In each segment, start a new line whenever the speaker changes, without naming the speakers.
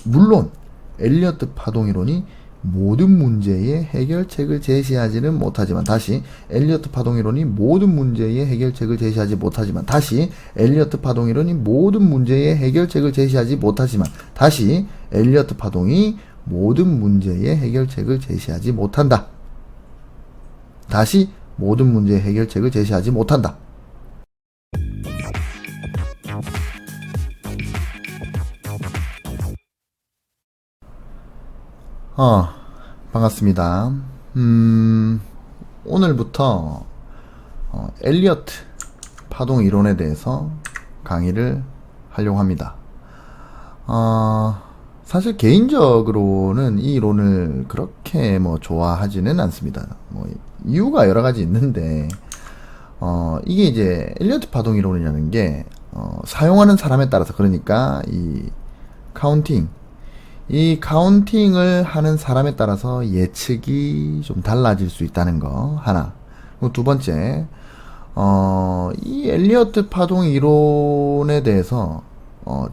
물론 엘리어트 파동 이론이 모든 문제의 해결책을 제시하지는 못하지만, 다시 엘리어트 파동 이론이 모든 문제의 해결책을 제시하지 못하지만, 다시 엘리어트 파동 이론이 모든 문제의 해결책을 제시하지 못하지만, 다시 엘리어트 파동이 모든 문제의 해결책을 제시하지 못한다. 다시 모든 문제의 해결책을 제시하지 못한다. 반갑습니다. 오늘부터 엘리어트 파동 이론에 대해서 강의를 하려고 합니다. 사실 개인적으로는 이 이론을 그렇게 좋아하지는 않습니다. 이유가 여러 가지 있는데, 이게 이제 엘리어트 파동 이론이라는 게 사용하는 사람에 따라서, 그러니까 이 카운팅을 하는 사람에 따라서 예측이 좀 달라질 수 있다는 거 하나. 그리고 두 번째, 이 엘리어트 파동 이론에 대해서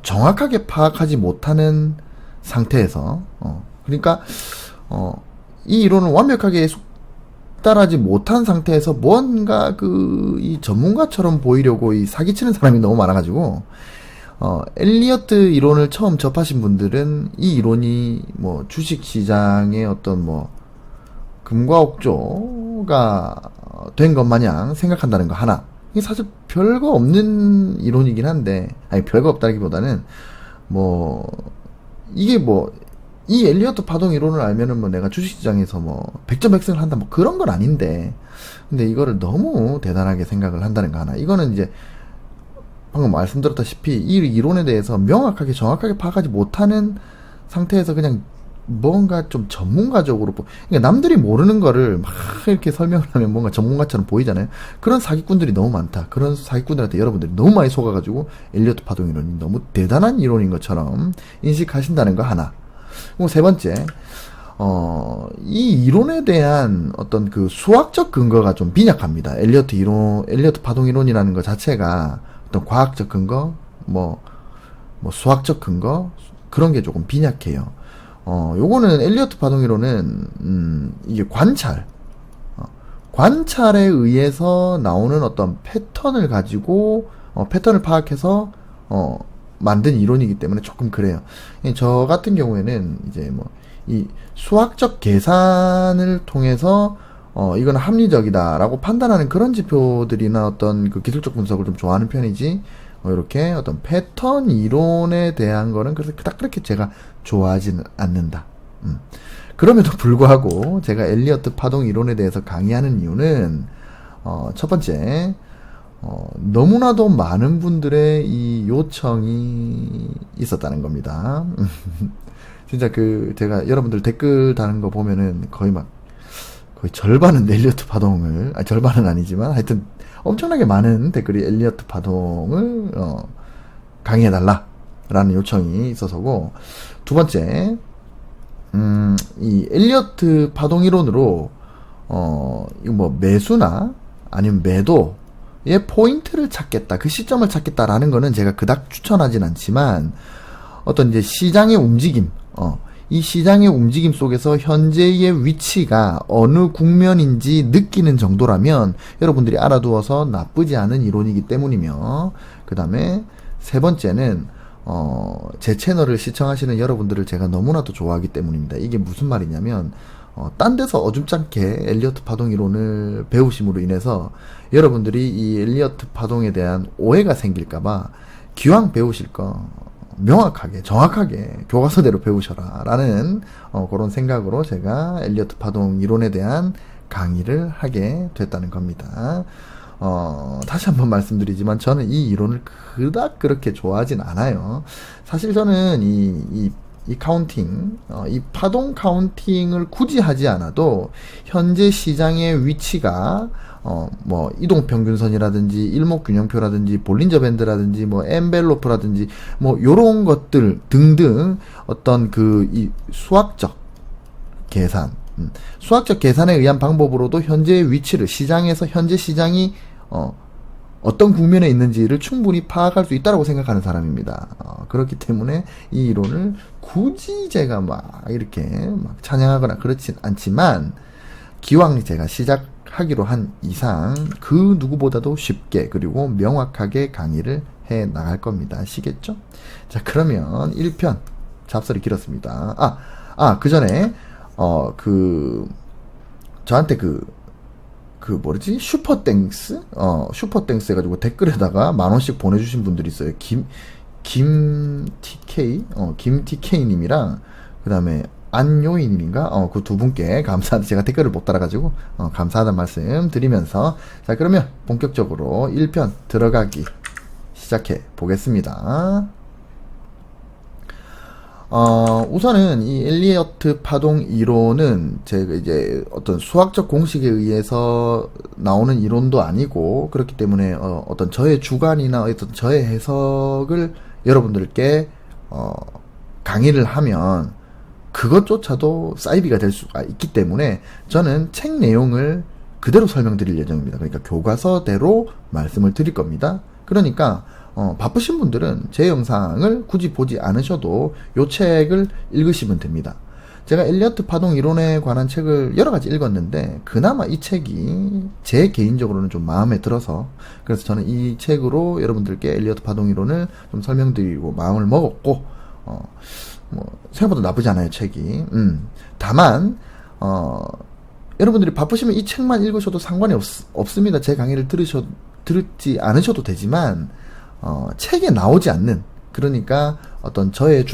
정확하게 파악하지 못하는 상태에서, 그러니까 이 이론을 완벽하게 숙달하지 못한 상태에서 뭔가 이 전문가처럼 보이려고 사기치는 사람이 너무 많아가지고, 엘리어트 이론을 처음 접하신 분들은 이 이론이 주식시장의 어떤 금과 옥조가 된 것 마냥 생각한다는 거 하나. 이게 사실 별거 없는 이론이긴 한데, 별거 없다기보다는 이게 이 엘리어트 파동 이론을 알면은 내가 주식시장에서 백전백승을 한다 그런 건 아닌데, 근데 이거를 너무 대단하게 생각을 한다는 거 하나. 이거는 이제 방금 말씀드렸다시피 이 이론에 대해서 명확하게 정확하게 파악하지 못하는 상태에서 그냥 뭔가 좀 전문가적으로, 그러니까 남들이 모르는 거를 막 이렇게 설명을 하면 뭔가 전문가처럼 보이잖아요. 그런 사기꾼들이 너무 많다. 그런 사기꾼들한테 여러분들이 너무 많이 속아가지고 엘리어트 파동 이론이 너무 대단한 이론인 것처럼 인식하신다는 거 하나. 그리고 세 번째, 이 이론에 대한 어떤 수학적 근거가 좀 빈약합니다. 엘리어트 파동 이론이라는 것 자체가 어떤 과학적 근거, 수학적 근거, 그런 게 조금 빈약해요. 요거는 엘리어트 파동 이론은, 이게 관찰에 의해서 나오는 어떤 패턴을 가지고, 패턴을 파악해서, 만든 이론이기 때문에 조금 그래요. 저 같은 경우에는 이제 이 수학적 계산을 통해서 이건 합리적이다라고 판단하는 그런 지표들이나 어떤 기술적 분석을 좀 좋아하는 편이지, 이렇게 어떤 패턴 이론에 대한 거는 그래서 딱 그렇게 제가 좋아하지는 않는다. 그럼에도 불구하고 제가 엘리어트 파동 이론에 대해서 강의하는 이유는, 첫 번째, 너무나도 많은 분들의 이 요청이 있었다는 겁니다. 진짜 제가 여러분들 댓글 다는 거 보면은 거의 절반은 엘리어트 파동을, 절반은 아니지만 하여튼 엄청나게 많은 댓글이 엘리어트 파동을 강의해달라 라는 요청이 있어서고, 두 번째, 이 엘리어트 파동 이론으로 이거 매수나 아니면 매도의 포인트를 찾겠다, 그 시점을 찾겠다라는 거는 제가 그닥 추천하진 않지만, 어떤 이제 시장의 움직임, 이 시장의 움직임 속에서 현재의 위치가 어느 국면인지 느끼는 정도라면 여러분들이 알아두어서 나쁘지 않은 이론이기 때문이며, 그 다음에 세 번째는 제 채널을 시청하시는 여러분들을 제가 너무나도 좋아하기 때문입니다. 이게 무슨 말이냐면, 딴 데서 어줍잖게 엘리어트 파동 이론을 배우심으로 인해서 여러분들이 이 엘리어트 파동에 대한 오해가 생길까봐 기왕 배우실 거 명확하게 정확하게 교과서대로 배우셔라 라는 그런 생각으로 제가 엘리어트 파동 이론에 대한 강의를 하게 됐다는 겁니다. 다시 한번 말씀드리지만 저는 이 이론을 그닥 그렇게 좋아하진 않아요. 사실 저는 이 카운팅, 이 파동 카운팅을 굳이 하지 않아도 현재 시장의 위치가 이동평균선이라든지 일목균형표라든지 볼린저 밴드라든지 엔벨로프라든지 요런 것들 등등 어떤 이 수학적 계산, 수학적 계산에 의한 방법으로도 현재의 위치를, 시장에서 현재 시장이 어떤 국면에 있는지를 충분히 파악할 수 있다고 생각하는 사람입니다. 그렇기 때문에 이 이론을 굳이 제가 막 이렇게 막 찬양하거나 그렇진 않지만, 기왕 제가 시작하기로 한 이상 그 누구보다도 쉽게 그리고 명확하게 강의를 해 나갈 겁니다. 아시겠죠? 자, 그러면 1편 잡설이 길었습니다. 그 전에 저한테 뭐지? 슈퍼땡스? 슈퍼땡스 해가지고 댓글에다가 10,000원씩 보내주신 분들이 있어요. 김TK님이랑, 그 다음에 안요이님인가? 그 두 분께 감사하다. 제가 댓글을 못 달아가지고, 감사하다는 말씀 드리면서, 자, 그러면 본격적으로 1편 들어가기 시작해 보겠습니다. 우선은 이 엘리어트 파동 이론은 제가 이제 어떤 수학적 공식에 의해서 나오는 이론도 아니고, 그렇기 때문에 어떤 저의 주관이나 어떤 저의 해석을 여러분들께 강의를 하면 그것조차도 사이비가 될 수가 있기 때문에 저는 책 내용을 그대로 설명드릴 예정입니다. 그러니까 교과서대로 말씀을 드릴 겁니다. 그러니까 바쁘신 분들은 제 영상을 굳이 보지 않으셔도 요 책을 읽으시면 됩니다. 제가 엘리어트 파동 이론에 관한 책을 여러 가지 읽었는데 그나마 이 책이 제 개인적으로는 좀 마음에 들어서, 그래서 저는 이 책으로 여러분들께 엘리어트 파동 이론을 좀 설명드리고 마음을 먹었고, 생각보다 나쁘지 않아요, 책이. 다만 여러분들이 바쁘시면 이 책만 읽으셔도 상관이 없습니다. 제 강의를 듣지 않으셔도 되지만, 책에 나오지 않는, 그러니까 어떤 저의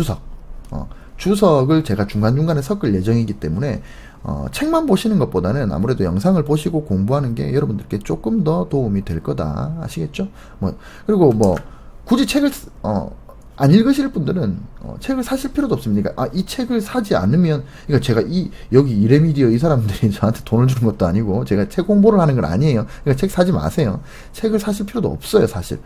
주석을 제가 중간중간에 섞을 예정이기 때문에, 책만 보시는 것보다는 아무래도 영상을 보시고 공부하는 게 여러분들께 조금 더 도움이 될 거다. 아시겠죠? 그리고 굳이 책을, 안 읽으실 분들은, 책을 사실 필요도 없습니다. 이 책을 사지 않으면, 그러니까 제가 여기 이레미디어 이 사람들이 저한테 돈을 주는 것도 아니고, 제가 책 공부를 하는 건 아니에요. 그러니까 책 사지 마세요. 책을 사실 필요도 없어요, 사실.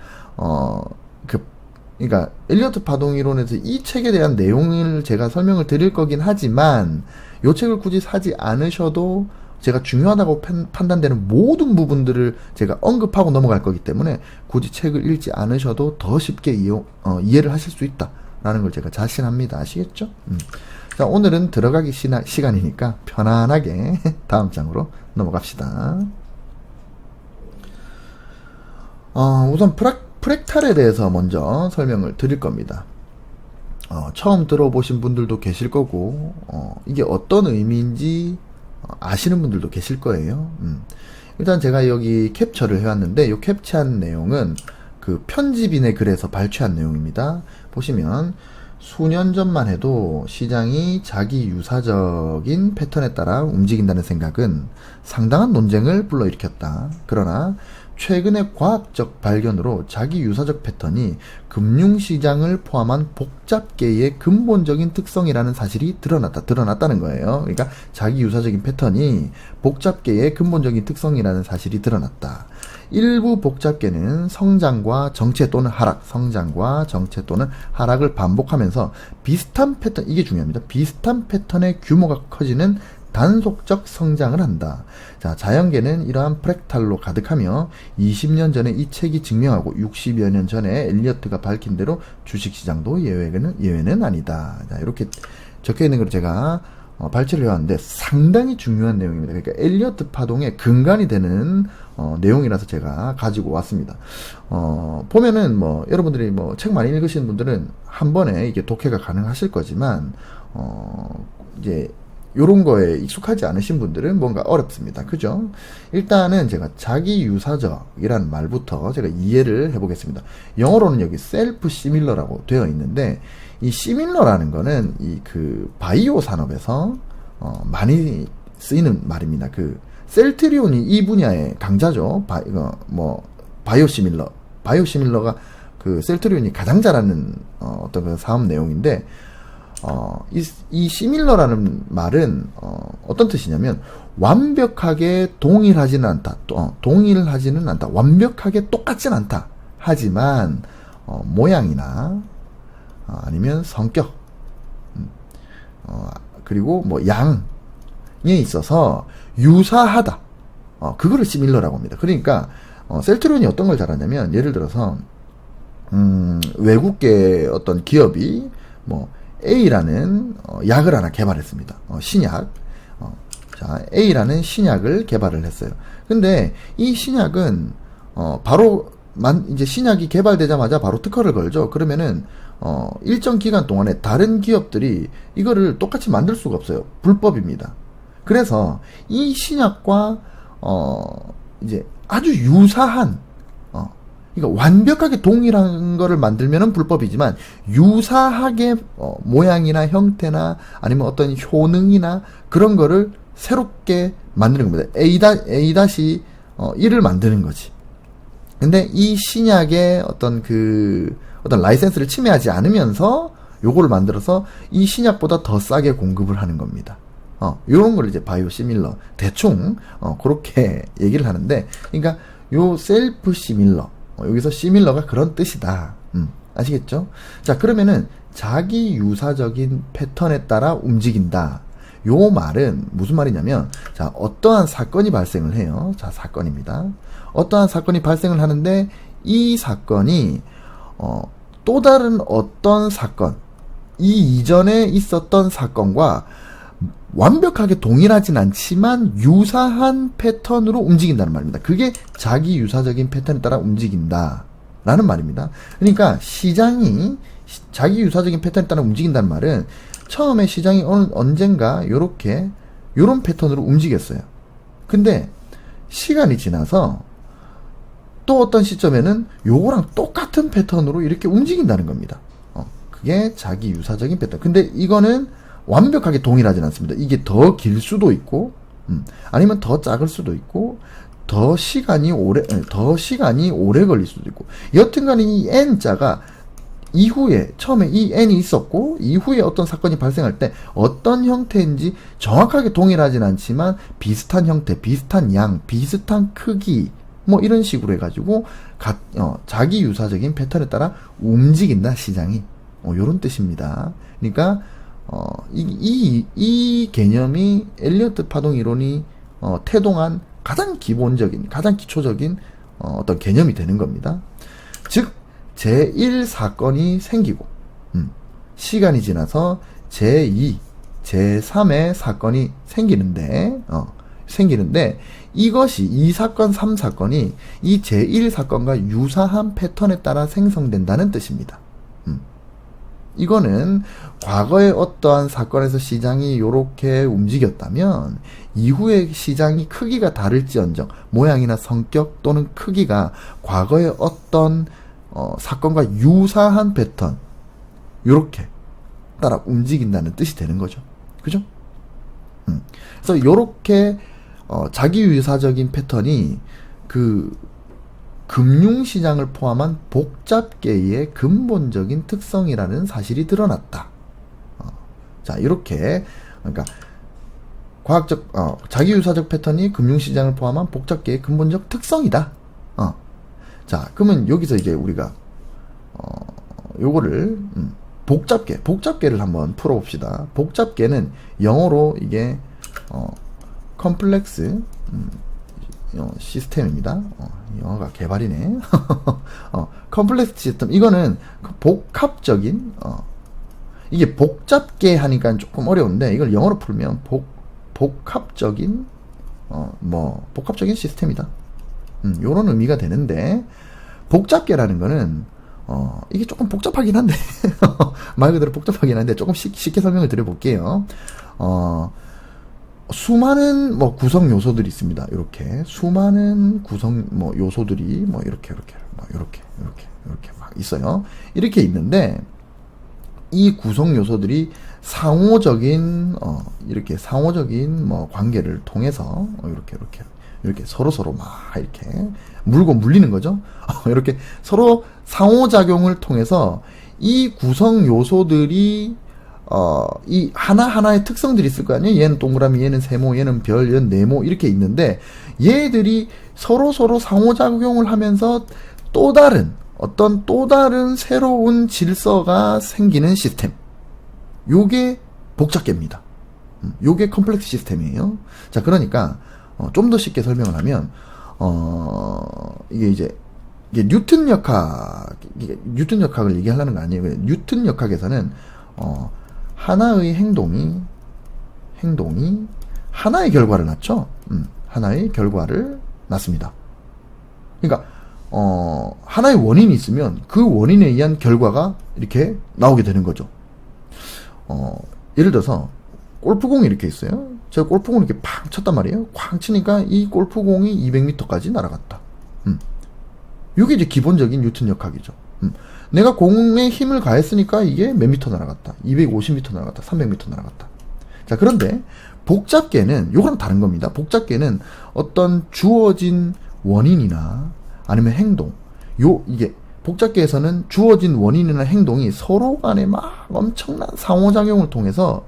그러니까, 엘리어트 파동 이론에서 이 책에 대한 내용을 제가 설명을 드릴 거긴 하지만, 요 책을 굳이 사지 않으셔도 제가 중요하다고 판단되는 모든 부분들을 제가 언급하고 넘어갈 거기 때문에 굳이 책을 읽지 않으셔도 더 쉽게 이해를 하실 수 있다라는 걸 제가 자신합니다. 아시겠죠? 자, 오늘은 들어가기 시간이니까 편안하게 다음 장으로 넘어갑시다. 우선 프랙탈에 대해서 먼저 설명을 드릴 겁니다. 처음 들어보신 분들도 계실 거고, 이게 어떤 의미인지 아시는 분들도 계실 거예요. 일단 제가 여기 캡처를 해왔는데, 이 캡처한 내용은 그 편집인의 글에서 발췌한 내용입니다. 보시면 수년 전만 해도 시장이 자기 유사적인 패턴에 따라 움직인다는 생각은 상당한 논쟁을 불러일으켰다. 그러나 최근의 과학적 발견으로 자기 유사적 패턴이 금융시장을 포함한 복잡계의 근본적인 특성이라는 사실이 드러났다는 거예요. 그러니까 자기 유사적인 패턴이 복잡계의 근본적인 특성이라는 사실이 드러났다. 일부 복잡계는 성장과 정체 또는 하락을 반복하면서 비슷한 패턴, 이게 중요합니다. 비슷한 패턴의 규모가 커지는 단속적 성장을 한다. 자, 자연계는 이러한 프랙탈로 가득하며 20년 전에 이 책이 증명하고 60여 년 전에 엘리어트가 밝힌 대로 주식시장도 예외는 아니다. 자, 이렇게 적혀 있는 걸 제가 발췌를 해왔는데 상당히 중요한 내용입니다. 그러니까 엘리어트 파동의 근간이 되는 내용이라서 제가 가지고 왔습니다. 보면은 여러분들이 책 많이 읽으시는 분들은 한 번에 이게 독해가 가능하실 거지만 이제 요런 거에 익숙하지 않으신 분들은 뭔가 어렵습니다. 그죠? 일단은 제가 자기 유사적이라는 말부터 제가 이해를 해보겠습니다. 영어로는 여기 셀프 시밀러라고 되어 있는데, 이 시밀러라는 거는 바이오 산업에서 많이 쓰이는 말입니다. 셀트리온이 이 분야의 강자죠. 바이오 시밀러가 셀트리온이 가장 잘하는 어떤 그 사업 내용인데, 이 시밀러라는 말은 어떤 뜻이냐면 완벽하게 동일하지는 않다. 동일하지는 않다. 완벽하게 똑같진 않다. 하지만 모양이나 아니면 성격, 그리고 양에 있어서 유사하다. 그거를 시밀러라고 합니다. 그러니까 셀트리온이 어떤 걸 잘하냐면, 예를 들어서 외국계 어떤 기업이 뭐 A라는 약을 하나 개발했습니다. 신약. 자, A라는 신약을 개발을 했어요. 근데 이 신약은 바로 이제 신약이 개발되자마자 바로 특허를 걸죠. 그러면은 일정 기간 동안에 다른 기업들이 이거를 똑같이 만들 수가 없어요. 불법입니다. 그래서 이 신약과 이제 아주 유사한 그러니까 완벽하게 동일한 거를 만들면은 불법이지만 유사하게 모양이나 형태나 아니면 어떤 효능이나 그런 거를 새롭게 만드는 겁니다. A-1을 만드는 거지. 근데 이 신약의 어떤 라이센스를 침해하지 않으면서 요거를 만들어서 이 신약보다 더 싸게 공급을 하는 겁니다. 요런 걸 이제 바이오 시밀러 대충 그렇게 얘기를 하는데, 그러니까 요 셀프 시밀러, 여기서 시밀러가 그런 뜻이다. 아시겠죠? 자, 그러면은 자기 유사적인 패턴에 따라 움직인다. 요 말은 무슨 말이냐면, 자, 어떠한 사건이 발생을 해요. 자, 사건입니다. 어떠한 사건이 발생을 하는데 이 사건이 또 다른 어떤 사건, 이 이전에 있었던 사건과 완벽하게 동일하진 않지만 유사한 패턴으로 움직인다는 말입니다. 그게 자기 유사적인 패턴에 따라 움직인다 라는 말입니다. 그러니까 시장이 자기 유사적인 패턴에 따라 움직인다는 말은 처음에 시장이 언젠가 요런 패턴으로 움직였어요. 근데 시간이 지나서 또 어떤 시점에는 요거랑 똑같은 패턴으로 이렇게 움직인다는 겁니다. 그게 자기 유사적인 패턴. 근데 이거는 완벽하게 동일하진 않습니다. 이게 더 길 수도 있고, 아니면 더 작을 수도 있고, 더 시간이 오래 걸릴 수도 있고, 여튼간에 이 N자가 이후에, 처음에 이 N이 있었고, 이후에 어떤 사건이 발생할 때 어떤 형태인지 정확하게 동일하진 않지만 비슷한 형태, 비슷한 양, 비슷한 크기, 뭐 이런 식으로 해가지고 자기 유사적인 패턴에 따라 움직인다, 시장이. 요런 뜻입니다. 그러니까 이 개념이 엘리어트 파동 이론이 태동한 가장 기본적인, 가장 기초적인 어떤 개념이 되는 겁니다. 즉 제1 사건이 생기고 시간이 지나서 제2, 제3의 사건이 생기는데 이것이 2사건, 3사건이 이 제1 사건과 유사한 패턴에 따라 생성된다는 뜻입니다. 이거는 과거에 어떠한 사건에서 시장이 요렇게 움직였다면 이후에 시장이 크기가 다를지언정 모양이나 성격 또는 크기가 과거의 어떤 사건과 유사한 패턴 요렇게 따라 움직인다는 뜻이 되는 거죠. 그죠? 그래서 요렇게 자기 유사적인 패턴이 금융시장을 포함한 복잡계의 근본적인 특성이라는 사실이 드러났다. 자, 이렇게, 그러니까, 자기유사적 패턴이 금융시장을 포함한 복잡계의 근본적 특성이다. 자, 그러면 여기서 이제 우리가, 요거를, 복잡계를 한번 풀어봅시다. 복잡계는 영어로 이게, 컴플렉스, 시스템입니다. 영어가 개발이네. 컴플렉스 시스템. 이거는 복합적인, 이게 복잡계 하니까 조금 어려운데, 이걸 영어로 풀면 복합적인, 복합적인 시스템이다. 요런 의미가 되는데, 복잡계라는 거는, 이게 조금 복잡하긴 한데, 말 그대로 복잡하긴 한데, 조금 쉽게 설명을 드려볼게요. 수많은 구성 요소들이 있습니다. 이렇게 수많은 구성 요소들이 이렇게 막 있어요. 이렇게 있는데 이 구성 요소들이 상호적인 관계를 통해서 이렇게 서로 막 이렇게 물고 물리는 거죠. 이렇게 서로 상호작용을 통해서 이 구성 요소들이 이 하나하나의 특성들이 있을 거 아니에요? 얘는 동그라미, 얘는 세모, 얘는 별, 얘는 네모, 이렇게 있는데, 얘들이 서로 상호작용을 하면서 또 다른 새로운 질서가 생기는 시스템. 요게 복잡계입니다. 요게 컴플렉스 시스템이에요. 자, 그러니까, 좀 더 쉽게 설명을 하면, 이게 뉴턴 역학을 얘기하려는 거 아니에요. 뉴턴 역학에서는 하나의 행동이 하나의 결과를 낳죠. 하나의 결과를 낳습니다. 그러니까 하나의 원인이 있으면 그 원인에 의한 결과가 이렇게 나오게 되는 거죠. 예를 들어서 골프공이 이렇게 있어요. 제가 골프공을 이렇게 팍 쳤단 말이에요. 쾅 치니까 이 골프공이 200m까지 날아갔다. 이게 이제 기본적인 뉴턴 역학이죠. 내가 공에 힘을 가했으니까 이게 몇 미터 날아갔다. 250m 날아갔다. 300m 날아갔다. 자, 그런데 복잡계는 요거랑 다른 겁니다. 복잡계는 어떤 주어진 원인이나 아니면 행동, 이게 복잡계에서는 주어진 원인이나 행동이 서로 간에 막 엄청난 상호작용을 통해서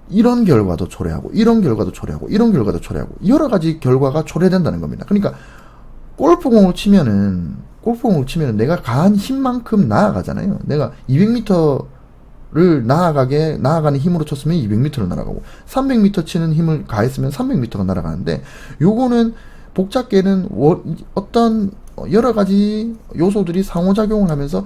이런 결과도 초래하고 이런 결과도 초래하고 이런 결과도 초래하고 여러 가지 결과가 초래된다는 겁니다. 그러니까 골프공을 치면은 내가 가한 힘만큼 나아가잖아요. 내가 200m를 나아가는 힘으로 쳤으면 200m를 날아가고 300m 치는 힘을 가했으면 300m가 날아가는데, 요거는 복잡계는 어떤 여러 가지 요소들이 상호작용을 하면서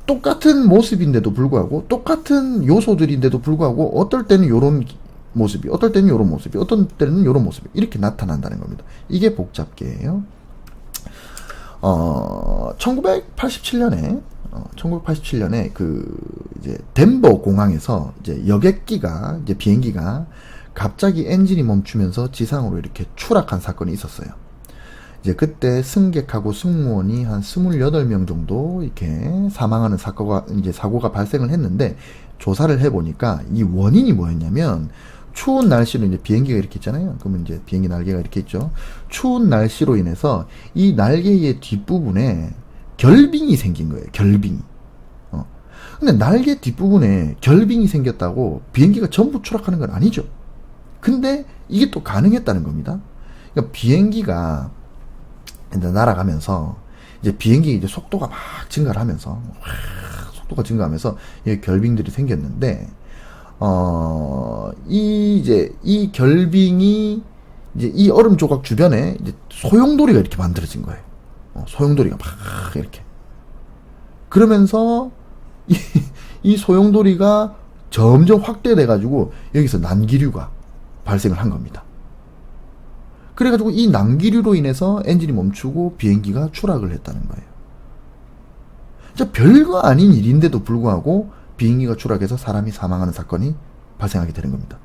똑같은 모습인데도 불구하고, 똑같은 요소들인데도 불구하고 어떨 때는 요런 모습이, 어떨 때는 요런 모습이, 어떤 때는 요런 모습이 이렇게 나타난다는 겁니다. 이게 복잡계예요. 1987년에 이제 덴버 공항에서 이제 여객기가, 이제 비행기가 갑자기 엔진이 멈추면서 지상으로 이렇게 추락한 사건이 있었어요. 이제 그때 승객하고 승무원이 한 28명 정도 이렇게 사망하는 사고가 발생을 했는데, 조사를 해보니까 이 원인이 뭐였냐면, 추운 날씨로 이제 비행기가 이렇게 있잖아요. 그러면 이제 비행기 날개가 이렇게 있죠. 추운 날씨로 인해서 이 날개의 뒷부분에 결빙이 생긴 거예요. 결빙이. 근데 날개 뒷부분에 결빙이 생겼다고 비행기가 전부 추락하는 건 아니죠. 근데 이게 또 가능했다는 겁니다. 그러니까 비행기가 이제 날아가면서 이제 비행기 이제 속도가 막 증가를 하면서 이 결빙들이 생겼는데, 이 결빙이 이제 이 얼음 조각 주변에 이제 소용돌이가 이렇게 만들어진 거예요. 소용돌이가 막 이렇게. 그러면서 이 소용돌이가 점점 확대돼가지고 여기서 난기류가 발생을 한 겁니다. 그래가지고 이 난기류로 인해서 엔진이 멈추고 비행기가 추락을 했다는 거예요. 진짜 별거 아닌 일인데도 불구하고 비행기가 추락해서 사람이 사망하는 사건이 발생하게 되는 겁니다.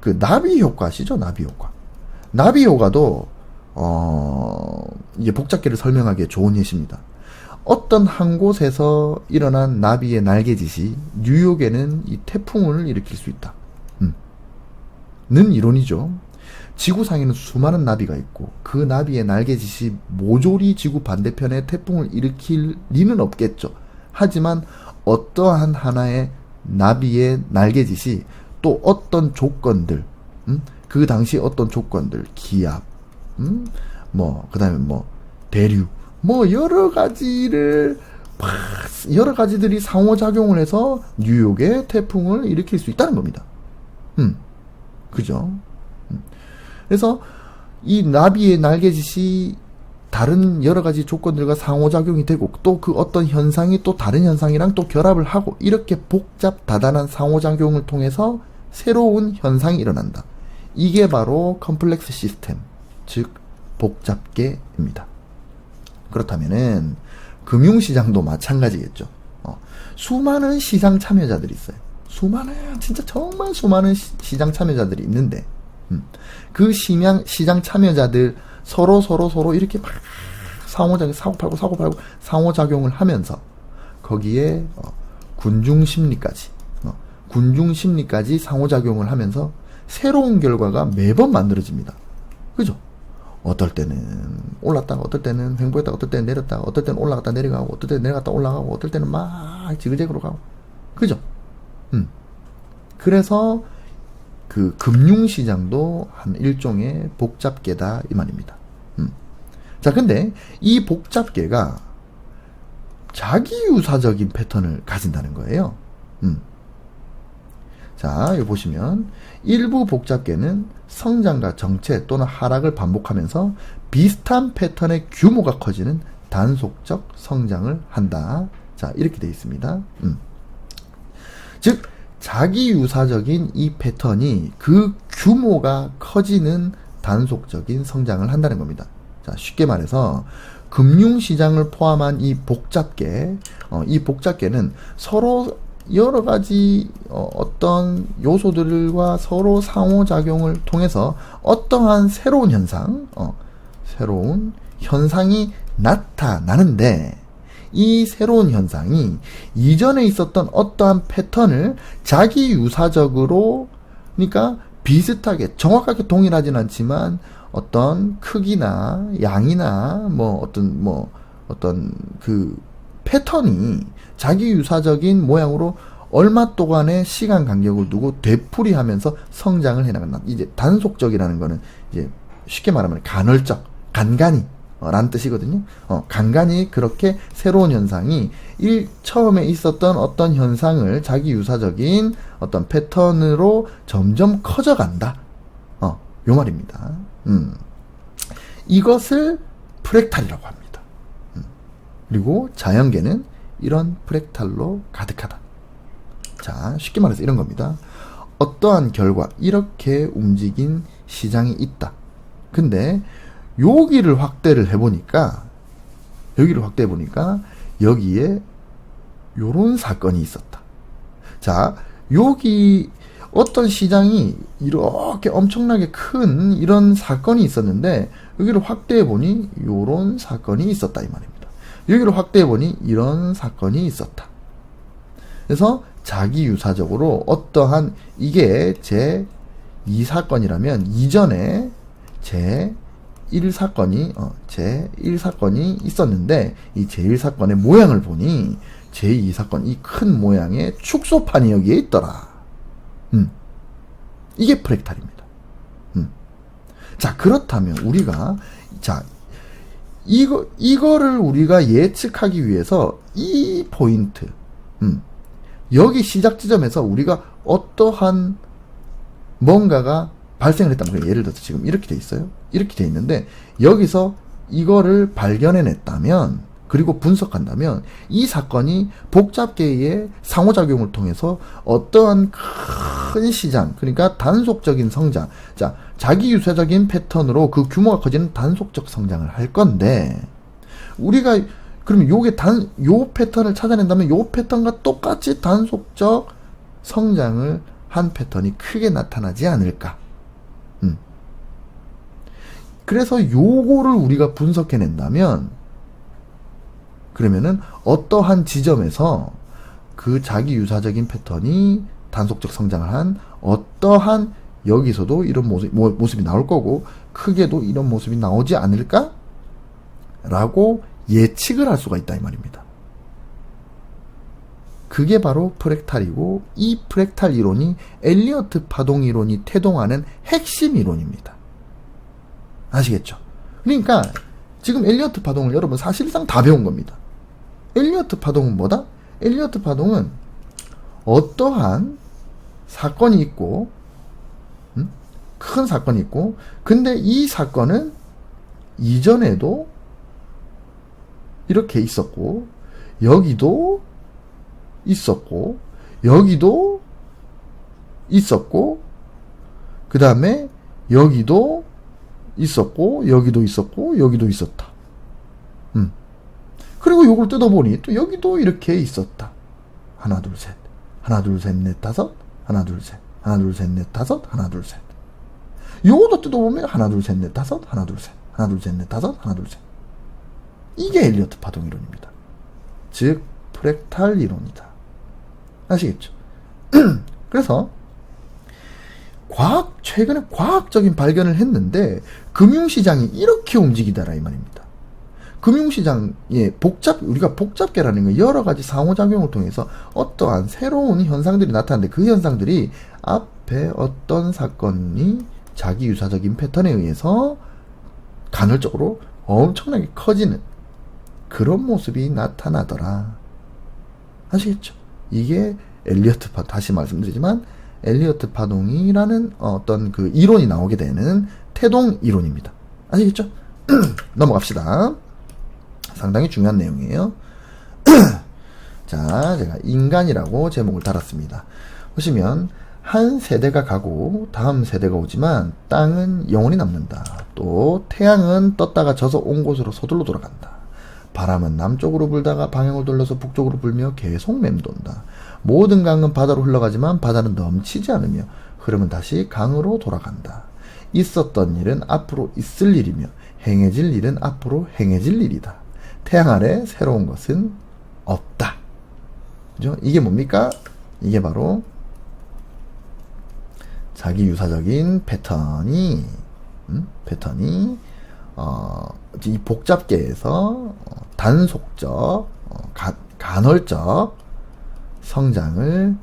그 나비 효과 아시죠? 나비 효과. 나비 효과도 이게 복잡계를 설명하기에 좋은 예시입니다. 어떤 한 곳에서 일어난 나비의 날개짓이 뉴욕에는 이 태풍을 일으킬 수 있다. 는 이론이죠. 지구상에는 수많은 나비가 있고 그 나비의 날개짓이 모조리 지구 반대편에 태풍을 일으킬 리는 없겠죠. 하지만 어떠한 하나의 나비의 날개짓이 또 어떤 조건들, 그 당시 어떤 조건들, 기압, 그 다음에 대류, 여러 가지들이 상호작용을 해서 뉴욕에 태풍을 일으킬 수 있다는 겁니다. 그죠? 그래서 이 나비의 날개짓이 다른 여러 가지 조건들과 상호작용이 되고, 또 그 어떤 현상이 또 다른 현상이랑 또 결합을 하고, 이렇게 복잡 다단한 상호작용을 통해서 새로운 현상이 일어난다. 이게 바로 컴플렉스 시스템, 즉 복잡계입니다. 그렇다면은 금융시장도 마찬가지겠죠. 수많은 시장 참여자들이 있어요. 진짜 정말 수많은 시장 참여자들이 있는데, 그 시장 참여자들 서로 이렇게 막 상호작용을 하면서 거기에 군중심리까지 상호작용을 하면서 새로운 결과가 매번 만들어집니다. 그죠? 어떨 때는 올랐다가, 어떨 때는 횡보했다가, 어떨 때는 내렸다가, 어떨 때는 올라갔다 내려가고, 어떨 때는 내려갔다 올라가고, 어떨 때는 막 지그재그로 가고. 그죠? 그래서 그 금융시장도 한 일종의 복잡계다 이 말입니다. 자, 근데 이 복잡계가 자기유사적인 패턴을 가진다는 거예요. 자, 여기 보시면 일부 복잡계는 성장과 정체 또는 하락을 반복하면서 비슷한 패턴의 규모가 커지는 단속적 성장을 한다. 자, 이렇게 되어 있습니다. 즉 자기 유사적인 이 패턴이 그 규모가 커지는 단속적인 성장을 한다는 겁니다. 자, 쉽게 말해서 금융시장을 포함한 이 복잡계는 서로 여러 가지 어떤 요소들과 서로 상호작용을 통해서 어떠한 새로운 현상이 나타나는데, 이 새로운 현상이 이전에 있었던 어떠한 패턴을 자기 유사적으로, 그러니까 비슷하게 정확하게 동일하진 않지만 어떤 크기나 양이나 어떤 그 패턴이 자기 유사적인 모양으로 얼마 동안의 시간 간격을 두고 되풀이하면서 성장을 해나간다. 이제 단속적이라는 거는 이제 쉽게 말하면 간헐적, 간간히 라는 뜻이거든요. 간간히 그렇게 새로운 현상이 처음에 있었던 어떤 현상을 자기 유사적인 어떤 패턴으로 점점 커져간다. 요 말입니다. 이것을 프랙탈이라고 합니다. 그리고 자연계는 이런 프랙탈로 가득하다. 자, 쉽게 말해서 이런 겁니다. 어떠한 결과, 이렇게 움직인 시장이 있다. 근데 여기를 확대를 해보니까 여기에 요런 사건이 있었다. 자, 여기 어떤 시장이 이렇게 엄청나게 큰 이런 사건이 있었는데 여기를 확대해보니 요런 사건이 있었다 이 말입니다. 여기를 확대해보니 이런 사건이 있었다. 그래서 자기 유사적으로 어떠한, 이게 제2 사건이라면 이전에 제1 사건이 있었는데 이 제1 사건의 모양을 보니 제2 사건 이 큰 모양의 축소판이 여기에 있더라. 이게 프랙탈입니다. 자, 그렇다면 우리가 이거를 우리가 예측하기 위해서 이 포인트, 여기 시작 지점에서 우리가 어떠한 뭔가가 발생을 했다면, 예를 들어서 지금 이렇게 돼 있어요. 이렇게 돼 있는데 여기서 이거를 발견해냈다면, 그리고 분석한다면 이 사건이 복잡계의 상호작용을 통해서 어떠한 큰 시장, 그러니까 단속적인 성장, 자, 자기 유사적인 패턴으로 그 규모가 커지는 단속적 성장을 할 건데, 우리가 그러면 요 패턴을 찾아낸다면 요 패턴과 똑같이 단속적 성장을 한 패턴이 크게 나타나지 않을까. 그래서 요거를 우리가 분석해낸다면, 그러면은 어떠한 지점에서 그 자기 유사적인 패턴이 단속적 성장을 한 어떠한, 여기서도 이런 모습이 나올 거고 크게도 이런 모습이 나오지 않을까? 라고 예측을 할 수가 있다 이 말입니다. 그게 바로 프랙탈이고, 이 프랙탈 이론이 엘리어트 파동 이론이 태동하는 핵심 이론입니다. 아시겠죠? 그러니까 지금 엘리어트 파동을 여러분 사실상 다 배운 겁니다. 엘리어트 파동은 뭐다? 엘리어트 파동은 어떠한 사건이 있고, 큰 사건이 있고, 근데 이 사건은 이전에도 이렇게 있었고, 여기도 있었고, 여기도 있었고, 그 다음에 여기도 있었고, 여기도 있었고, 여기도 있었다. 그리고 요걸 뜯어보니 또 여기도 이렇게 있었다. 하나, 둘, 셋. 하나, 둘, 셋, 넷, 다섯. 하나, 둘, 셋. 하나, 둘, 셋, 넷, 다섯. 하나, 둘, 셋. 요것도 뜯어보면 하나, 둘, 셋, 넷, 다섯. 하나, 둘, 셋. 하나, 둘, 셋, 넷, 다섯. 하나, 둘, 셋. 이게 엘리어트 파동 이론입니다. 즉, 프랙탈 이론이다. 아시겠죠? 그래서 최근에 과학적인 발견을 했는데 금융시장이 이렇게 움직이더라 이 말입니다. 금융시장에 우리가 복잡계라는 건 여러 가지 상호작용을 통해서 어떠한 새로운 현상들이 나타나는데, 그 현상들이 앞에 어떤 사건이 자기 유사적인 패턴에 의해서 간헐적으로 엄청나게 커지는 그런 모습이 나타나더라. 아시겠죠? 이게 엘리어트 파동, 다시 말씀드리지만 엘리어트 파동이라는 어떤 그 이론이 나오게 되는 태동 이론입니다. 아시겠죠? 넘어갑시다. 상당히 중요한 내용이에요. 자, 제가 인간이라고 제목을 달았습니다. 보시면 한 세대가 가고 다음 세대가 오지만 땅은 영원히 남는다. 또 태양은 떴다가 져서 온 곳으로 서둘러 돌아간다. 바람은 남쪽으로 불다가 방향을 돌려서 북쪽으로 불며 계속 맴돈다. 모든 강은 바다로 흘러가지만 바다는 넘치지 않으며 흐름은 다시 강으로 돌아간다. 있었던 일은 앞으로 있을 일이며 행해질 일은 앞으로 행해질 일이다. 태양 아래 새로운 것은 없다. 그죠? 이게 뭡니까? 이게 바로 자기 유사적인 패턴이 이 복잡계에서 단속적, 간헐적 성장을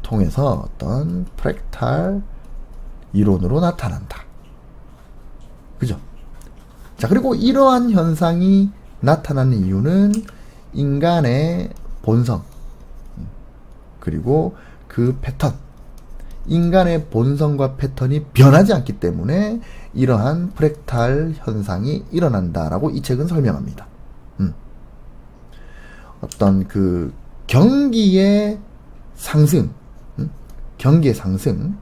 통해서 어떤 프랙탈 이론으로 나타난다. 그죠? 자, 그리고 이러한 현상이 나타나는 이유는 인간의 본성, 그리고 그 패턴, 인간의 본성과 패턴이 변하지 않기 때문에 이러한 프랙탈 현상이 일어난다라고 이 책은 설명합니다. 어떤 그 경기의 상승, 경기의 상승,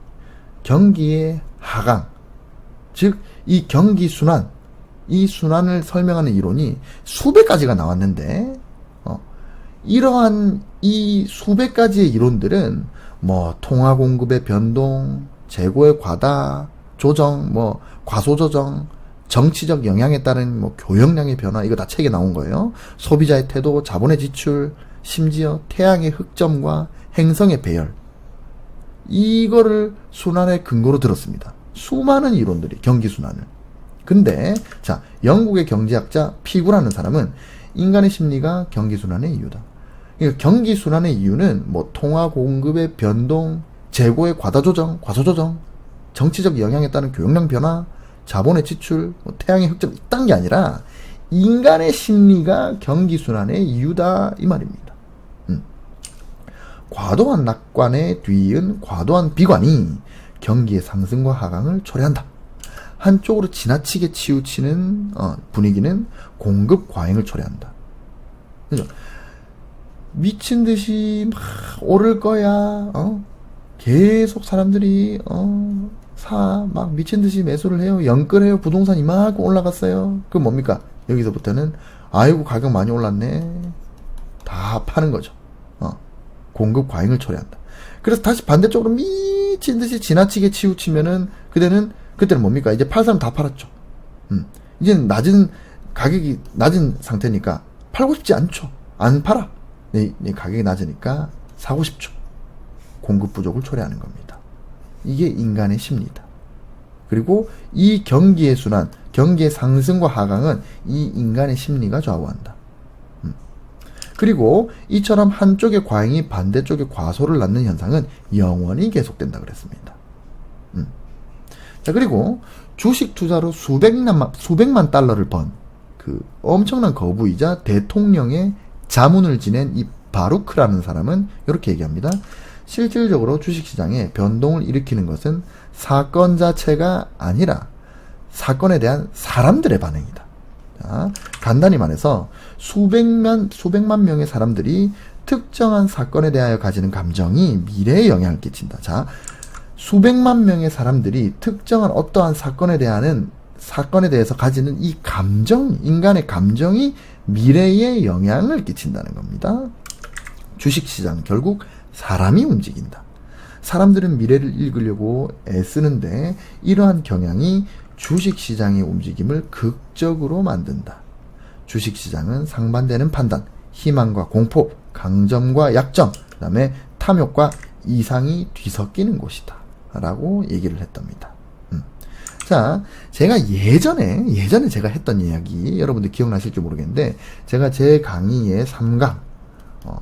경기의 하강, 즉 이 경기 순환, 이 순환을 설명하는 이론이 수백 가지가 나왔는데 이러한 이 수백 가지의 이론들은 뭐 통화 공급의 변동, 재고의 과다 조정, 뭐 과소 조정, 정치적 영향에 따른 뭐 교역량의 변화, 이거 다 책에 나온 거예요. 소비자의 태도, 자본의 지출, 심지어 태양의 흑점과 행성의 배열, 이거를 순환의 근거로 들었습니다. 수많은 이론들이 경기 순환을. 근데 자, 영국의 경제학자 피구라는 사람은 인간의 심리가 경기 순환의 이유다. 그러니까 경기 순환의 이유는 뭐 통화 공급의 변동, 재고의 과다 조정, 과소 조정, 정치적 영향에 따른 교역량 변화, 자본의 지출, 뭐 태양의 흑점, 이딴 게 아니라 인간의 심리가 경기 순환의 이유다, 이 말입니다. 과도한 낙관에 뒤이은 과도한 비관이 경기의 상승과 하강을 초래한다. 한쪽으로 지나치게 치우치는 분위기는 공급 과잉을 초래한다. 그죠? 미친 듯이 막 오를 거야. 계속 사람들이 막 미친 듯이 매수를 해요. 연끌해요. 부동산 이만큼 올라갔어요. 그럼 뭡니까? 여기서부터는 아이고 가격 많이 올랐네. 다 파는 거죠. 공급 과잉을 초래한다. 그래서 다시 반대쪽으로 미친 듯이 지나치게 치우치면은 그때는 뭡니까? 이제 팔 사람 다 팔았죠. 이제는 가격이 낮은 상태니까 팔고 싶지 않죠. 안 팔아. 네, 가격이 낮으니까 사고 싶죠. 공급 부족을 초래하는 겁니다. 이게 인간의 심리다. 그리고 이 경기의 순환, 경기의 상승과 하강은 이 인간의 심리가 좌우한다. 그리고 이처럼 한쪽의 과잉이 반대쪽의 과소를 낳는 현상은 영원히 계속된다 그랬습니다. 자, 그리고 주식 투자로 수백만 달러를 번 그 엄청난 거부이자 대통령의 자문을 지낸 이 바루크라는 사람은 이렇게 얘기합니다. 실질적으로 주식시장에 변동을 일으키는 것은 사건 자체가 아니라 사건에 대한 사람들의 반응이다. 자, 간단히 말해서 수백만 명의 사람들이 특정한 사건에 대하여 가지는 감정이 미래에 영향을 끼친다. 자, 수백만 명의 사람들이 특정한 어떠한 사건에 대해서 가지는 이 감정, 인간의 감정이 미래에 영향을 끼친다는 겁니다. 주식시장, 결국 사람이 움직인다. 사람들은 미래를 읽으려고 애쓰는데 이러한 경향이 주식시장의 움직임을 극적으로 만든다. 주식시장은 상반되는 판단, 희망과 공포, 강점과 약점, 그 다음에 탐욕과 이상이 뒤섞이는 곳이다 라고 얘기를 했답니다. 자, 제가 예전에 제가 했던 이야기 여러분들 기억나실지 모르겠는데, 제가 제 강의의 3강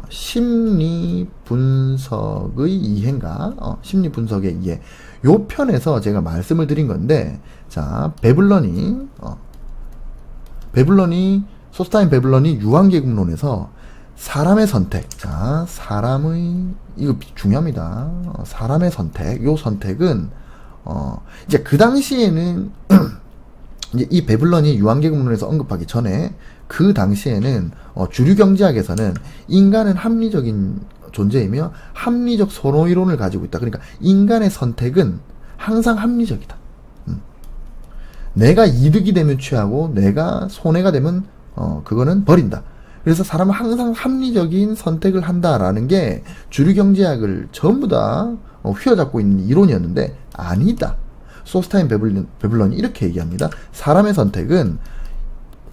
심리 분석의 이해인가? 심리 분석의 이해, 요 편에서 제가 말씀을 드린 건데, 자, 소스타인 베블런이 유한계급론에서 사람의 선택, 자, 사람의 이거 중요합니다. 사람의 선택, 요 선택은 이제 그 당시에는 이제 이 베블런이 유한계급론에서 언급하기 전에 그 당시에는 주류 경제학에서는 인간은 합리적인 존재이며 합리적 선호이론을 가지고 있다. 그러니까 인간의 선택은 항상 합리적이다. 내가 이득이 되면 취하고 내가 손해가 되면 그거는 버린다. 그래서 사람은 항상 합리적인 선택을 한다라는 게 주류 경제학을 전부 다 휘어잡고 있는 이론이었는데 아니다. 소스타인 베블런이 이렇게 얘기합니다. 사람의 선택은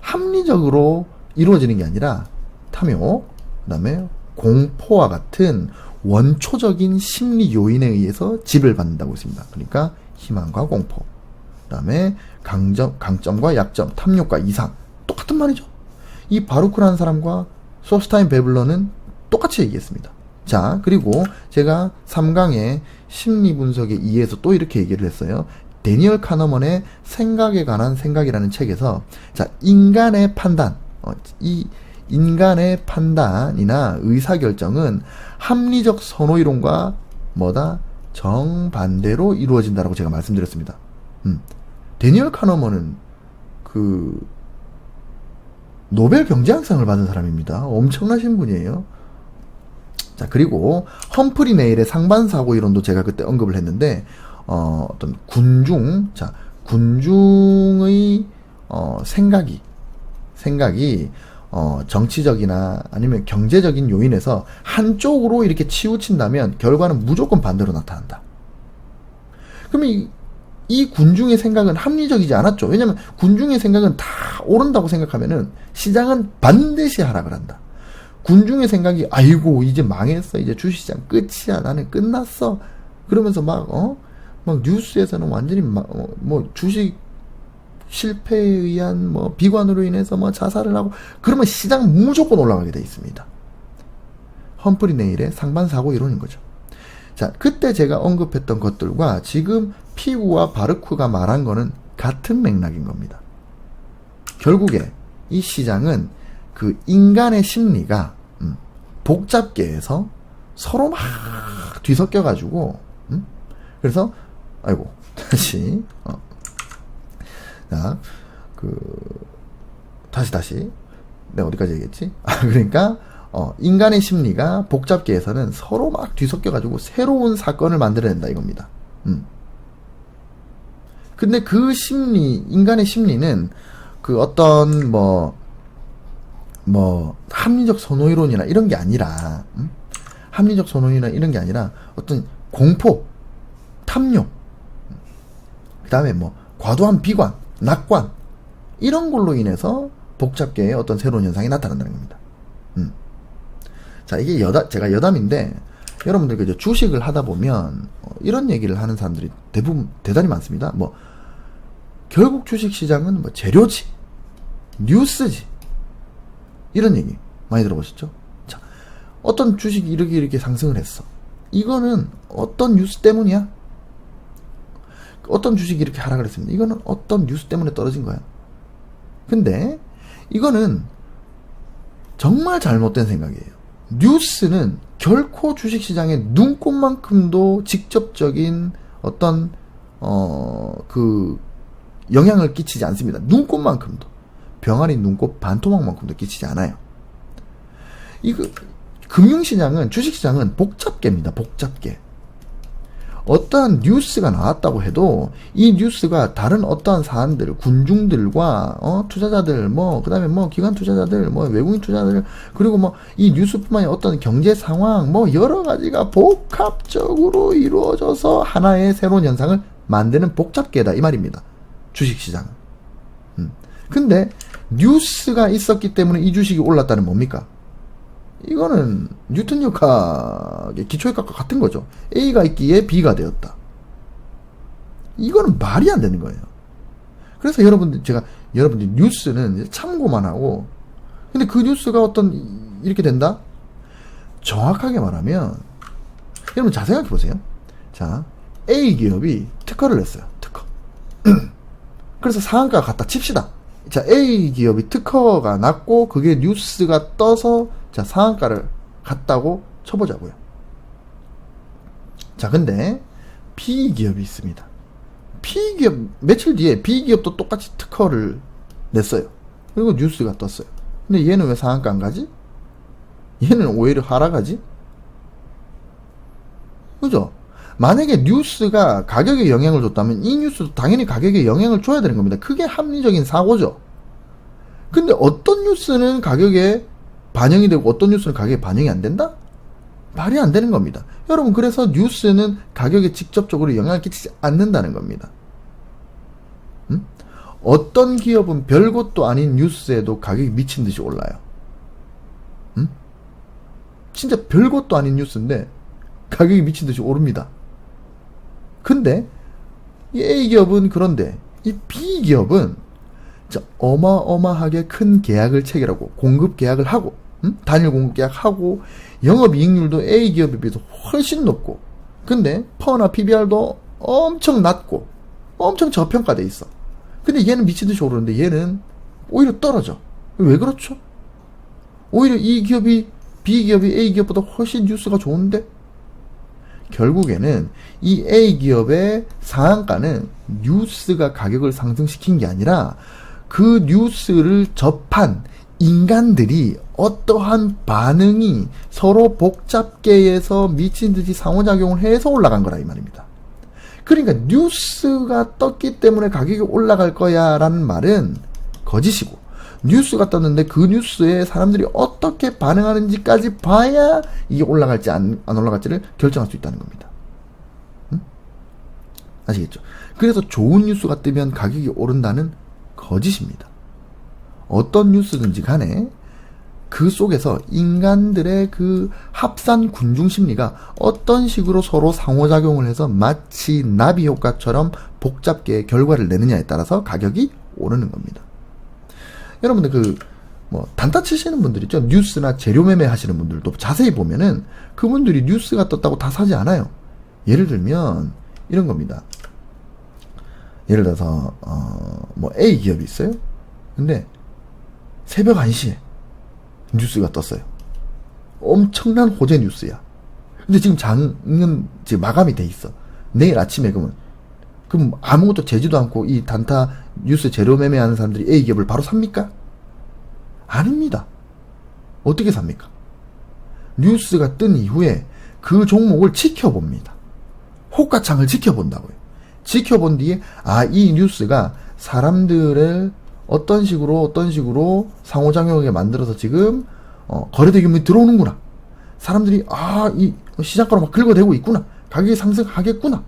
합리적으로 이루어지는 게 아니라 탐욕, 그 다음에 공포와 같은 원초적인 심리 요인에 의해서 지배받는다고 했습니다. 그러니까 희망과 공포, 그 다음에 강점과 약점, 탐욕과 이상, 똑같은 말이죠. 이 바루크라는 사람과 소스타인 베블런은 똑같이 얘기했습니다. 자, 그리고 제가 3강의 심리분석의 2에서 또 이렇게 얘기를 했어요. 데니얼 카너먼의 생각에 관한 생각이라는 책에서, 자, 인간의 판단, 이 인간의 판단이나 의사결정은 합리적 선호이론과 뭐다? 정반대로 이루어진다라고 제가 말씀드렸습니다. 데니얼 카너먼은 노벨 경제학상을 받은 사람입니다. 엄청나신 분이에요. 자, 그리고 험프리 네일의 상반사고 이론도 제가 그때 언급을 했는데, 어떤 군중의 생각이 정치적이나 아니면 경제적인 요인에서 한쪽으로 이렇게 치우친다면 결과는 무조건 반대로 나타난다. 그러면 이 군중의 생각은 합리적이지 않았죠. 왜냐면 군중의 생각은 다 옳은다고 생각하면은 시장은 반드시 하락을 한다. 군중의 생각이 아이고 이제 망했어, 이제 주식시장 끝이야, 나는 끝났어, 그러면서 막 뉴스에서는 완전히 뭐 주식 실패에 의한 비관으로 인해서 자살을 하고, 그러면 시장 무조건 올라가게 돼 있습니다. 험프리 네일의 상반사고 이론인 거죠. 자, 그때 제가 언급했던 것들과 지금 피구와 바르크가 말한 거는 같은 맥락인 겁니다. 결국에 이 시장은 그 인간의 심리가 복잡계에서 서로 막 뒤섞여가지고, 그래서 아이고 다시 자, 다시 내가 어디까지 얘기했지? 그러니까 인간의 심리가 복잡계에서는 서로 막 뒤섞여가지고 새로운 사건을 만들어낸다 이겁니다. 근데 그 인간의 심리는 그 어떤 합리적 선호이론이나 이런 게 아니라, 합리적 선호이론이나 이런 게 아니라 어떤 공포, 탐욕, 그 다음에 과도한 비관, 낙관, 이런 걸로 인해서 복잡계의 어떤 새로운 현상이 나타난다는 겁니다. 자, 이게 제가 여담인데, 여러분들 이제 주식을 하다 보면 이런 얘기를 하는 사람들이 대단히 많습니다. 결국 주식 시장은 재료지, 뉴스지, 이런 얘기 많이 들어보셨죠? 자, 어떤 주식이 이렇게 상승을 했어. 이거는 어떤 뉴스 때문이야? 어떤 주식이 이렇게 하락을 했습니다. 이거는 어떤 뉴스 때문에 떨어진 거야. 근데 이거는 정말 잘못된 생각이에요. 뉴스는 결코 주식시장의 눈꼽만큼도 직접적인 어떤 영향을 끼치지 않습니다. 눈꼽만큼도. 병아리 눈곱 반토막만큼도 끼치지 않아요. 금융시장은, 주식시장은 복잡계입니다. 복잡계. 어떠한 뉴스가 나왔다고 해도 이 뉴스가 다른 어떠한 사안들, 군중들과 투자자들, 그 다음에 기관 투자자들, 외국인 투자자들, 그리고 이 뉴스뿐만이 어떤 경제 상황, 여러 가지가 복합적으로 이루어져서 하나의 새로운 현상을 만드는 복잡계다 이 말입니다. 주식시장은. 근데 뉴스가 있었기 때문에 이 주식이 올랐다는 뭡니까? 이거는 뉴턴 역학의 기초역학과 같은 거죠. A가 있기에 B가 되었다. 이거는 말이 안 되는 거예요. 그래서 여러분들 뉴스는 참고만 하고, 근데 그 뉴스가 이렇게 된다? 정확하게 말하면, 여러분 잘 생각해 보세요. 자, A 기업이 특허를 냈어요. 특허. 그래서 상한가가 갔다 칩시다. 자, A 기업이 특허가 났고 그게 뉴스가 떠서 자, 상한가를 갔다고 쳐보자고요. 자, 근데 B기업이 있습니다. B기업, 며칠 뒤에 B기업도 똑같이 특허를 냈어요. 그리고 뉴스가 떴어요. 근데 얘는 왜 상한가 안 가지? 얘는 오히려 하락하지? 그죠? 만약에 뉴스가 가격에 영향을 줬다면 이 뉴스도 당연히 가격에 영향을 줘야 되는 겁니다. 그게 합리적인 사고죠. 근데 어떤 뉴스는 가격에 반영이 되고 어떤 뉴스는 가격에 반영이 안 된다? 말이 안 되는 겁니다. 여러분, 그래서 뉴스는 가격에 직접적으로 영향을 끼치지 않는다는 겁니다. 어떤 기업은 별것도 아닌 뉴스에도 가격이 미친 듯이 올라요. 진짜 별것도 아닌 뉴스인데 가격이 미친 듯이 오릅니다. 근데 이 A기업은 그런데 이 B기업은 어마어마하게 큰 계약을 체결하고 공급 계약을 하고 단일 공급 계약하고 영업이익률도 A기업에 비해서 훨씬 높고, 근데 퍼나 PBR도 엄청 낮고 엄청 저평가돼 있어. 근데 얘는 미친듯이 오르는데 얘는 오히려 떨어져. 왜 그렇죠? 오히려 이 기업이 B기업이 A기업보다 훨씬 뉴스가 좋은데? 결국에는 이 A기업의 상한가는 뉴스가 가격을 상승시킨 게 아니라 그 뉴스를 접한 인간들이 어떠한 반응이 서로 복잡계에서 미친듯이 상호작용을 해서 올라간 거라 이 말입니다. 그러니까 뉴스가 떴기 때문에 가격이 올라갈 거야 라는 말은 거짓이고, 뉴스가 떴는데 그 뉴스에 사람들이 어떻게 반응하는지까지 봐야 이게 올라갈지 안 올라갈지를 결정할 수 있다는 겁니다. 아시겠죠? 그래서 좋은 뉴스가 뜨면 가격이 오른다는 거짓입니다. 어떤 뉴스든지 간에 그 속에서 인간들의 그 합산 군중 심리가 어떤 식으로 서로 상호작용을 해서 마치 나비 효과처럼 복잡게 결과를 내느냐에 따라서 가격이 오르는 겁니다. 여러분들 단타 치시는 분들 있죠? 뉴스나 재료 매매 하시는 분들도 자세히 보면은 그분들이 뉴스가 떴다고 다 사지 않아요. 예를 들면 이런 겁니다. 예를 들어서 A 기업이 있어요. 근데 새벽 1시에 뉴스가 떴어요. 엄청난 호재 뉴스야. 근데 지금 장은 지금 마감이 돼 있어. 내일 아침에 그럼 아무것도 재지도 않고 이 단타 뉴스 재료 매매하는 사람들이 A기업을 바로 삽니까? 아닙니다. 어떻게 삽니까? 뉴스가 뜬 이후에 그 종목을 지켜봅니다. 호가창을 지켜본다고요. 지켜본 뒤에 이 뉴스가 사람들을 어떤 식으로 상호작용하게 만들어서 지금 거래대 규모에 들어오는구나. 사람들이 이 시장가로 막 긁어대고 있구나. 가격이 상승하겠구나.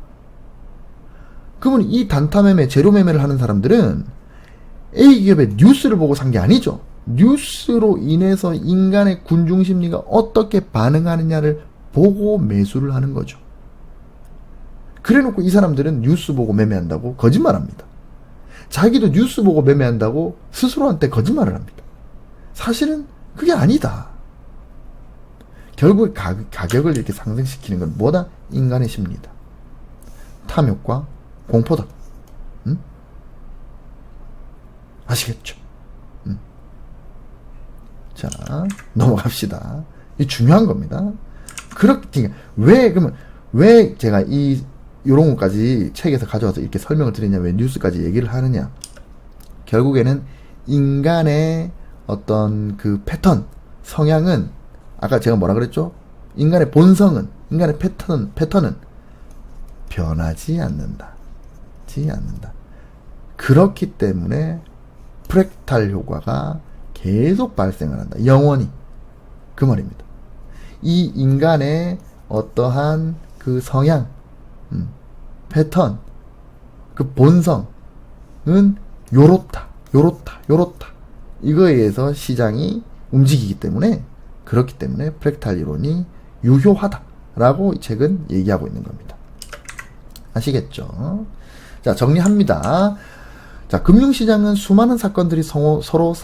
그러면 이 단타 매매, 재료 매매를 하는 사람들은 A기업의 뉴스를 보고 산 게 아니죠. 뉴스로 인해서 인간의 군중 심리가 어떻게 반응하느냐를 보고 매수를 하는 거죠. 그래놓고 이 사람들은 뉴스 보고 매매한다고 거짓말합니다. 자기도 뉴스 보고 매매한다고 스스로한테 거짓말을 합니다. 사실은 그게 아니다. 결국 가격을 이렇게 상승시키는 건 뭐다? 인간의 심리다. 탐욕과 공포다. 아시겠죠? 자, 넘어갑시다. 이 중요한 겁니다. 그렇게 왜 제가 요런 것까지 책에서 가져와서 이렇게 설명을 드리냐면, 왜 뉴스까지 얘기를 하느냐. 결국에는 인간의 어떤 그 패턴, 성향은, 아까 제가 뭐라 그랬죠? 인간의 본성은, 인간의 패턴은 변하지 않는다. 그렇기 때문에 프랙탈 효과가 계속 발생을 한다. 영원히. 그 말입니다. 이 인간의 어떠한 그 성향, 패턴, 그 본성은 요렇다. 이거에 의해서 시장이 움직이기 때문에, 그렇기 때문에 프랙탈 이론이 유효하다라고 이 책은 얘기하고 있는 겁니다. 아시겠죠? 자, 정리합니다. 자, 금융시장은 수많은 사건들이 서로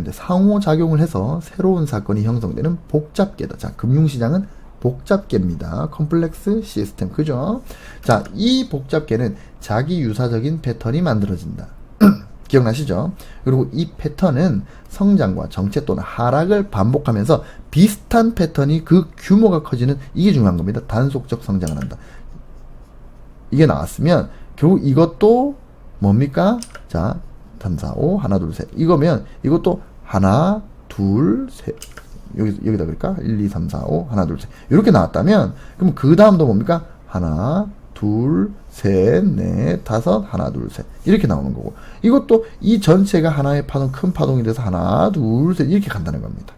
상호작용을 해서 새로운 사건이 형성되는 복잡계다. 자, 금융시장은 복잡계입니다. 컴플렉스 시스템. 그죠? 자, 이 복잡계는 자기 유사적인 패턴이 만들어진다. 기억나시죠? 그리고 이 패턴은 성장과 정체 또는 하락을 반복하면서 비슷한 패턴이 그 규모가 커지는, 이게 중요한 겁니다. 단속적 성장을 한다. 이게 나왔으면 결국 이것도 뭡니까? 자, 3, 4, 5 하나 둘 셋 이거면 이것도 하나 둘 셋 여기다 그럴까? 1, 2, 3, 4, 5 하나 둘 셋 이렇게 나왔다면 그럼 그 다음도 뭡니까? 하나 둘 셋 넷 다섯 하나 둘 셋 이렇게 나오는 거고, 이것도 이 전체가 하나의 파동, 큰 파동이 돼서 하나 둘 셋 이렇게 간다는 겁니다.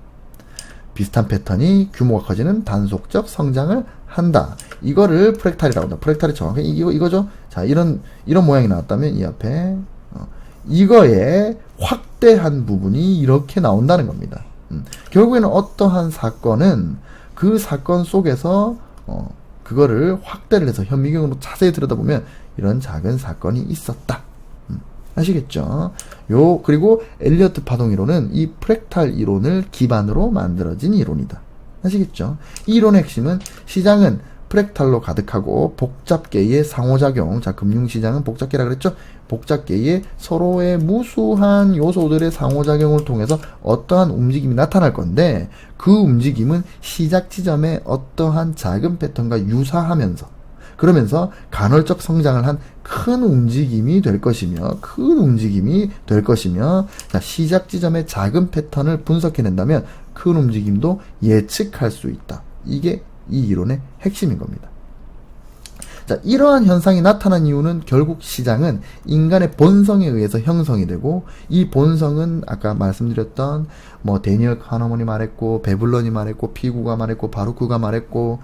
비슷한 패턴이 규모가 커지는 단속적 성장을 한다. 이거를 프랙탈이라고 한다. 프랙탈이 정확히 이거죠. 자, 이런 모양이 나왔다면 이 앞에 이거의 확대한 부분이 이렇게 나온다는 겁니다. 결국에는 어떠한 사건은 그 사건 속에서 그거를 확대를 해서 현미경으로 자세히 들여다보면 이런 작은 사건이 있었다. 아시겠죠? 그리고 엘리어트 파동 이론은 이 프랙탈 이론을 기반으로 만들어진 이론이다. 아시겠죠? 이 이론의 핵심은 시장은 프랙탈로 가득하고 복잡계의 상호작용, 자, 금융시장은 복잡계라 그랬죠? 복잡계의 서로의 무수한 요소들의 상호작용을 통해서 어떠한 움직임이 나타날 건데, 그 움직임은 시작 지점의 어떠한 작은 패턴과 유사하면서, 그러면서 간헐적 성장을 한 큰 움직임이 될 것이며, 자, 시작 지점의 작은 패턴을 분석해낸다면 큰 움직임도 예측할 수 있다. 이게 이 이론의 핵심인 겁니다. 자, 이러한 현상이 나타난 이유는 결국 시장은 인간의 본성에 의해서 형성이 되고, 이 본성은 아까 말씀드렸던 데니얼 카너먼이 말했고, 베블런이 말했고, 피구가 말했고, 바루크가 말했고,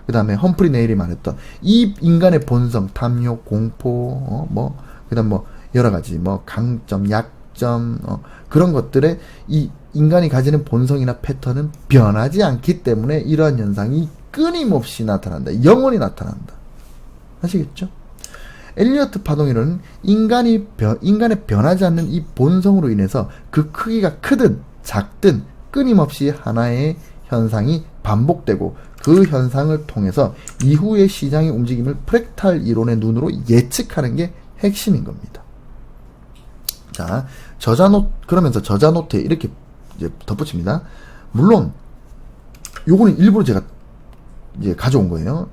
그 다음에 험프리 네일이 말했던 이 인간의 본성, 탐욕, 공포, 그 다음 여러가지 강점, 약점, 그런 것들의 이 인간이 가지는 본성이나 패턴은 변하지 않기 때문에 이러한 현상이 끊임없이 나타난다. 영원히 나타난다. 아시겠죠? 엘리어트 파동이론은 인간의 변하지 않는 이 본성으로 인해서 그 크기가 크든 작든 끊임없이 하나의 현상이 반복되고, 그 현상을 통해서 이후의 시장의 움직임을 프랙탈 이론의 눈으로 예측하는 게 핵심인 겁니다. 자, 그러면서 저자 노트에 이렇게 이제 덧붙입니다. 물론 요거는 일부러 제가 이제 가져온 거예요.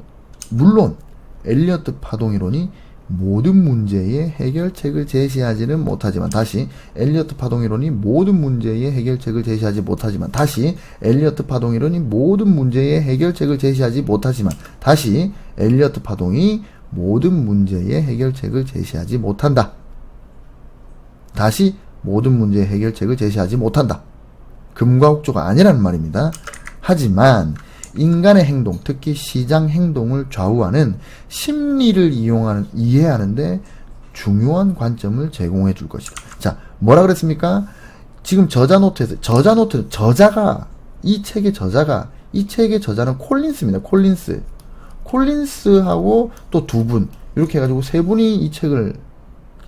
물론 엘리어트 파동 이론이 모든 문제의 해결책을 제시하지는 못하지만, 다시 엘리어트 파동 이론이 모든 문제의 해결책을 제시하지 못하지만, 다시 엘리어트 파동 이론이 모든 문제의 해결책을 제시하지 못하지만, 다시 엘리어트 파동이 모든 문제의 해결책을 제시하지 못한다. 다시 모든 문제의 해결책을 제시하지 못한다. 금과 옥조가 아니라는 말입니다. 하지만 인간의 행동, 특히 시장 행동을 좌우하는 심리를 이해하는데 중요한 관점을 제공해 줄 것이다. 자, 뭐라 그랬습니까? 지금 저자 노트에서, 이 책의 저자는 콜린스입니다. 콜린스하고 또 두 분, 이렇게 해가지고 세 분이 이 책을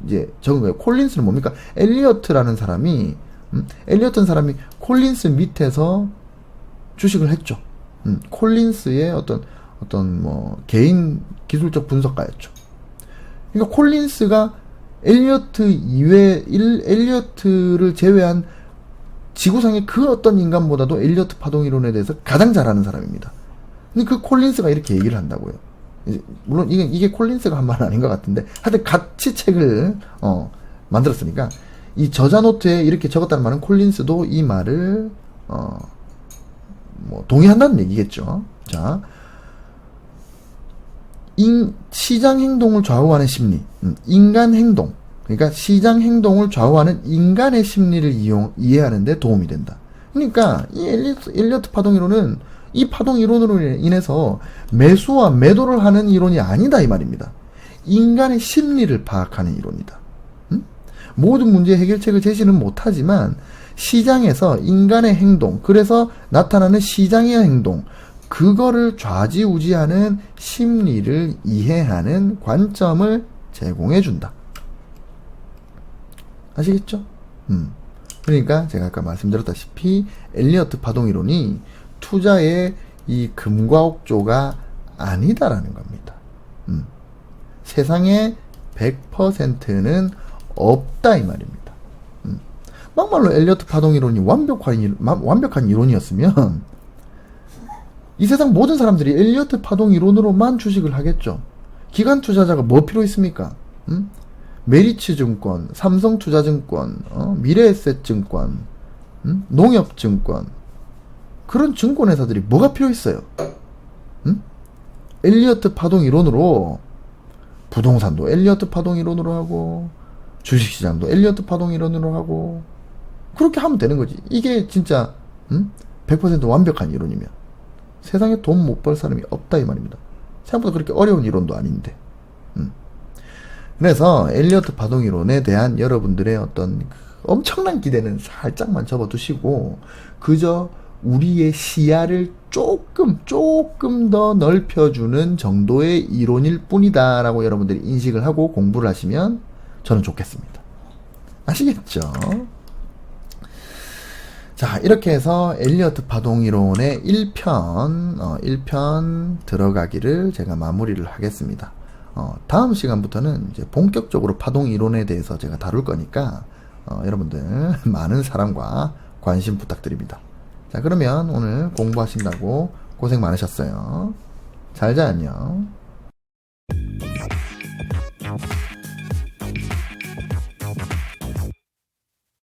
이제 적은 거예요. 콜린스는 뭡니까? 엘리어트라는 사람이 콜린스 밑에서 주식을 했죠. 콜린스의 어떤 개인 기술적 분석가였죠. 그러니까 콜린스가 엘리어트를 제외한 지구상의 그 어떤 인간보다도 엘리어트 파동 이론에 대해서 가장 잘 아는 사람입니다. 근데 그 콜린스가 이렇게 얘기를 한다고요. 물론 이게 콜린스가 한 말은 아닌 것 같은데, 하여튼 같이 책을 만들었으니까 이 저자 노트에 이렇게 적었다는 말은 콜린스도 이 말을 동의한다는 얘기겠죠. 자, 시장 행동을 좌우하는 심리, 인간 행동, 그러니까 시장 행동을 좌우하는 인간의 심리를 이해하는 데 도움이 된다. 그러니까 이 엘리어트 파동 이론은 이 파동 이론으로 인해서 매수와 매도를 하는 이론이 아니다, 이 말입니다. 인간의 심리를 파악하는 이론이다. 모든 문제의 해결책을 제시는 못하지만 시장에서 인간의 행동, 그래서 나타나는 시장의 행동, 그거를 좌지우지하는 심리를 이해하는 관점을 제공해준다. 아시겠죠? 그러니까 제가 아까 말씀드렸다시피 엘리어트 파동 이론이 투자의 이 금과 옥조가 아니다라는 겁니다. 세상의 100%는 없다 이 말입니다. 막말로 엘리어트 파동 이론이 완벽한 이론이었으면 이 세상 모든 사람들이 엘리어트 파동 이론으로만 주식을 하겠죠. 기관 투자자가 뭐 필요 있습니까? 메리츠 증권, 삼성투자증권, 미래에셋증권, 농협증권, 그런 증권회사들이 뭐가 필요 있어요? 엘리어트 파동 이론으로 부동산도 엘리어트 파동 이론으로 하고 주식시장도 엘리어트 파동 이론으로 하고 그렇게 하면 되는 거지. 이게 진짜 100% 완벽한 이론이면 세상에 돈 못 벌 사람이 없다 이 말입니다. 생각보다 그렇게 어려운 이론도 아닌데. 그래서 엘리어트 파동 이론에 대한 여러분들의 어떤 엄청난 기대는 살짝만 접어두시고 그저 우리의 시야를 조금 더 넓혀주는 정도의 이론일 뿐이다 라고 여러분들이 인식을 하고 공부를 하시면 저는 좋겠습니다. 아시겠죠? 자, 이렇게 해서 엘리어트 파동 이론의 1편 들어가기를 제가 마무리를 하겠습니다. 다음 시간부터는 이제 본격적으로 파동 이론에 대해서 제가 다룰 거니까 여러분들 많은 사랑과 관심 부탁드립니다. 자, 그러면 오늘 공부하신다고 고생 많으셨어요. 잘 자, 안녕.